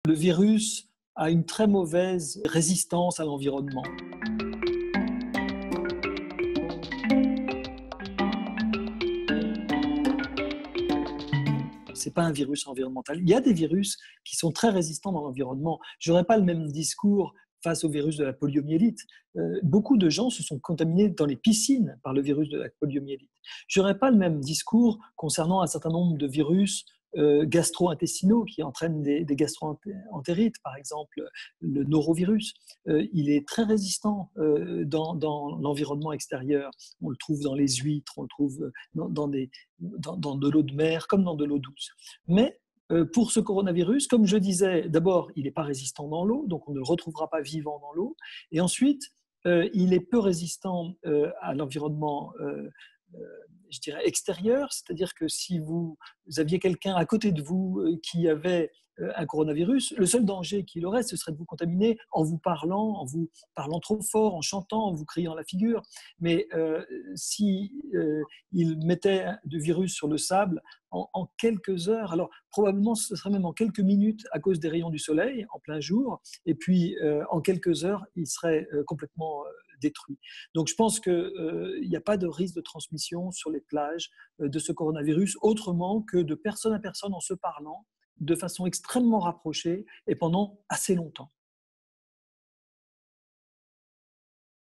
Le virus a une très mauvaise résistance à l'environnement. Ce n'est pas un virus environnemental. Il y a des virus qui sont très résistants dans l'environnement. Je n'aurais pas le même discours face au virus de la poliomyélite. Beaucoup de gens se sont contaminés dans les piscines par le virus de la poliomyélite. Je n'aurais pas le même discours concernant un certain nombre de virus gastro-intestinaux qui entraînent des gastro-entérites, par exemple le norovirus. Il est très résistant dans l'environnement extérieur. On le trouve dans les huîtres, on le trouve dans de l'eau de mer comme dans de l'eau douce. Mais pour ce coronavirus, comme je disais, d'abord, il n'est pas résistant dans l'eau, donc on ne le retrouvera pas vivant dans l'eau. Et ensuite, il est peu résistant à l'environnement je dirais extérieur, c'est-à-dire que si vous aviez quelqu'un à côté de vous qui avait un coronavirus, le seul danger qu'il aurait, ce serait de vous contaminer en vous parlant trop fort, en chantant, en vous criant à la figure. Mais si il mettait du virus sur le sable en quelques heures, alors probablement ce serait même en quelques minutes à cause des rayons du soleil en plein jour, et puis en quelques heures, il serait complètement détruit. Donc je pense qu'il n'y a pas de risque de transmission sur les plages de ce coronavirus autrement que de personne à personne en se parlant de façon extrêmement rapprochée et pendant assez longtemps.